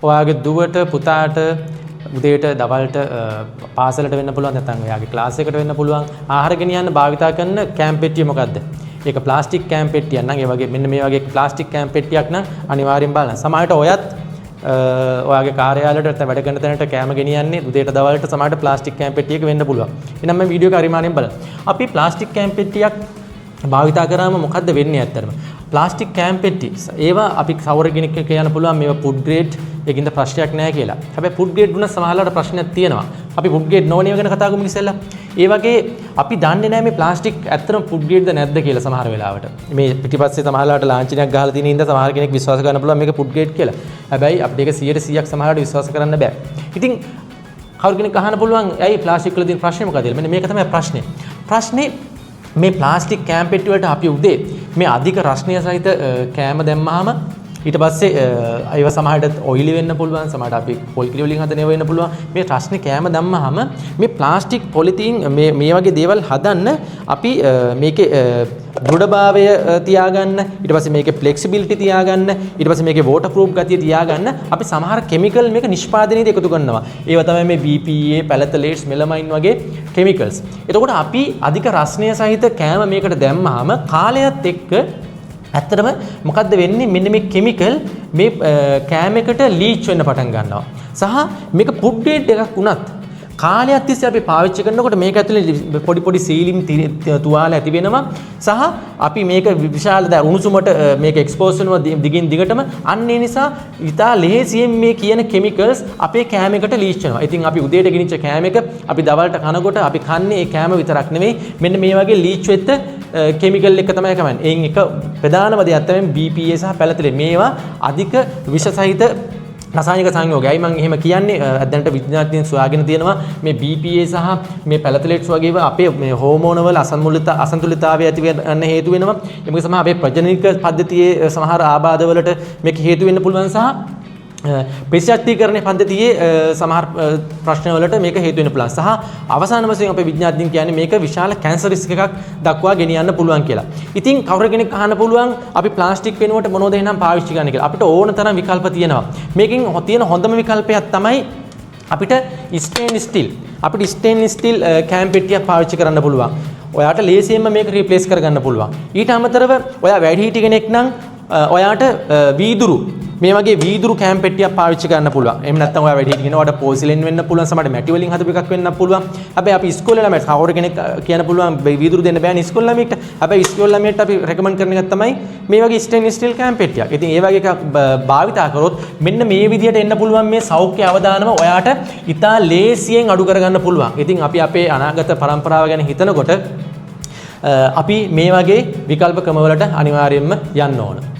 ඔයාගේ දුවට පුතාට උදේට දවල්ට පාසලට වෙන්න පුළුවන් නැත්නම් ඔයාගේ ක්ලාස් එකට වෙන්න පුළුවන් ආහාර ගෙනියන්න භාවිතා කරන කෑම පෙට්ටිය මොකද්ද? ඒක ප්ලාස්ටික් කෑම පෙට්ටියක් නම් ඒ වගේ මෙන්න මේ වගේ ප්ලාස්ටික් කෑම පෙට්ටියක් නම් අනිවාර්යෙන් බලන්න. සමහරවිට ඔයත් ඔයාගේ කාර්යාලයට වැඩ කරන තැනට කෑම ගෙනියන්නේ උදේට දවල්ට සමහරවිට ප්ලාස්ටික් කෑම පෙට්ටියක වෙන්න පුළුවන්. එහෙනම් මේ වීඩියෝ එක අරිමාණයෙන් බලන්න. අපි ප්ලාස්ටික් කෑම පෙට්ටියක් භාවිතා කරාම මොකද්ද වෙන්නේ ඇත්තටම? ප්ලාස්ටික් කෑම පෙට්ටි ඒවා අපි කවුරු කෙනෙක් කියන්න පුළුවන් මේවා ෆුඩ් ග්‍රේඩ් ඒකින්ද ප්‍රශ්නයක් නැහැ කියලා. හැබැයි ෆුඩ් ග්‍රේඩ් වුණා සමහරවල්ලාට ප්‍රශ්නයක් තියෙනවා. අපි ෆුඩ් ග්‍රේඩ් නොවන ඒවා ගැන කතා කරමු ඉස්සෙල්ලා. ඒ වගේ අපි දන්නේ නැහැ මේ ප්ලාස්ටික් ඇත්තටම ෆුඩ් ග්‍රේඩ්ද නැද්ද කියලා සමහර වෙලාවට. මේ පිටිපස්සේ සමහරවල්ලාට ලාංඡනයක් ගහලා තියෙන ඉඳ සමහර කෙනෙක් විශ්වාස කරන්න පුළුවන් මේක ෆුඩ් ග්‍රේඩ් කියලා. හැබැයි අපිට ඒක 100%ක් සමහරවල්ලාට විශ්වාස කරන්න බෑ. ඉතින් කවුරු කෙනෙක් අහන්න පුළුවන් ඇයි ප්ලාස්ටික් වල තියෙන ප්‍රශ්නේ මොකද කියලා. මෙන්න මේක තමයි ප්‍රශ්නේ. ප්‍රශ්නේ මේ ප්ලාස්ටික් කෑම පෙට්ටි වලට අපි උදේ මේ අධික රස්නිය සහිත කෑම දැම්මහම ඊට පස්සේ ඒව සමහරට ඔයිලි වෙන්න පුළුවන් සමහරට අපි පොල් කිරි වලින් හදන ඒවා වෙන්න පුළුවන් මේ රස්නේ කෑම දැම්මහම මේ ප්ලාස්ටික් පොලිතීන් මේ වගේ දේවල් හදන්න අපි මේකේ දෘಢභාවය තියාගන්න ඊට පස්සේ මේකේ ෆ්ලෙක්සිබිලිටි තියාගන්න ඊට පස්සේ මේකේ වෝටර් ප්‍රූෆ් ගතිය තියාගන්න අපි සමහර කෙමිකල් මේක නිෂ්පාදනයේදී එකතු කරනවා ඒවා තමයි මේ BPA පැලතලේට්ස් මෙලමයින් වගේ කෙමිකල්ස් එතකොට අපි අධික රස්නය සහිත කෑම මේකට දැම්මහම කාලයත් එක්ක ඇත්තටම මොකද්ද වෙන්නේ මෙන්න මේ කෙමිකල් මේ කෑම එකට ලීච් වෙන්න පටන් ගන්නවා සහ මේක ෆුඩ් ග්‍රේඩ් එකක් වුණත් කාලයක් තිස්සේ අපි පාවිච්චි කරනකොට මේක ඇතුලේ පොඩි පොඩි සීලිම් තුවාල ඇති වෙනවා සහ අපි මේක විශාල උණුසුමට මේක එක්ස්පෝස් වෙනවා දිගින් දිගටම අන්න ඒ නිසා ඉතා ලෙහෙසියෙන් මේ කියන කෙමිකල්ස් අපේ කෑම එකට ලීච් වෙනවා. ඉතින් අපි උදේට ගෙනිච්ච කෑම එක අපි දවල්ට කනකොට අපි කන්නේ ඒ කෑම විතරක් නෙවෙයි මෙන්න මේ වගේ ලීච් වෙච්ච කෙමිකල් එක තමයි කමන්නේ. එයින් එක ප්‍රධානම දෙයක් තමයි BPA සහ පැලතලේ. මේවා අධික විෂ සහිත රසායනික සංයෝගයයි මම එහෙම කියන්නේ දැනට විද්‍යාඥයන් සොයාගෙන තියෙනවා මේ BPA සහ මේ පැලතලේට්ස් වගේ ඒවා අපේ මේ හෝමෝන වල අසන්තුලිතතාවය ඇති වෙන්න හේතු වෙනවා. ඒක සමහර අපේ ප්‍රජනනික පද්ධතියේ සමහර ආබාධ වලට මේක හේතු වෙන්න පුළුවන් සහ පෙසියත්ීකරණ පද්ධතියේ සමහර ප්‍රශ්න වලට මේක හේතු වෙන්න පුළුවන් සහ අවසාන වශයෙන් අපේ විද්‍යාඥයන් කියන්නේ මේක විශාල කැන්සර් රිස්ක් එකක් දක්වා ගෙනියන්න පුළුවන් කියලා. ඉතින් කවුරු කෙනෙක් අහන්න පුළුවන් අපි ප්ලාස්ටික් වෙනුවට මොනවද එහෙනම් පාවිච්චි කරන්න කියලා. අපිට ඕන තරම් විකල්ප තියෙනවා. මේකෙන් තියෙන හොඳම විකල්පයක් තමයි අපිට ස්ටේන්ලස් ස්ටිල්. අපිට ස්ටේන්ලස් ස්ටිල් කෑම පෙට්ටියක් පාවිච්චි කරන්න පුළුවන්. ඔයාට ලේසියෙන්ම මේක රීප්ලේස් කරගන්න පුළුවන්. ඊට අමතරව ඔයා වැඩිහිටි කෙනෙක් නම් ඔයාට වීදුරු මේ වගේ වීදුරු කෑම පෙට්ටියක් පාවිච්චි කරන්න පුළුවන්. එහෙම නැත්නම් ඔයා වැඩි හිටින ඔයාට පෝසිලෙන් වෙන්න පුළුවන් සමහරට මැටි වලින් හදපු එකක් වෙන්න පුළුවන්. හැබැයි අපි ඉස්කෝලේ ළමයට කවුරු කෙනෙක් කියන්න පුළුවන් වීදුරු දෙන්න බෑනේ ඉස්කෝලේ ළමයට. හැබැයි ඉස්කෝලේ ළමයට අපි රෙකමන්ඩ් කරන එක තමයි මේ වගේ ස්ටේන්ලස් ස්ටිල් කෑම පෙට්ටියක්. ඉතින් ඒ වගේ එකක් භාවිතා කරොත් මෙන්න මේ විදිහට එන්න පුළුවන් මේ සෞඛ්‍ය අවදානම ඔයාට ඉතා ලේසියෙන් අඩු කරගන්න පුළුවන්. ඉතින් අපි අපේ අනාගත පරම්පරාව ගැන හිතනකොට අපි මේ වගේ විකල්ප ක්‍රමවලට අනිවාර්යයෙන්ම යන්න ඕන.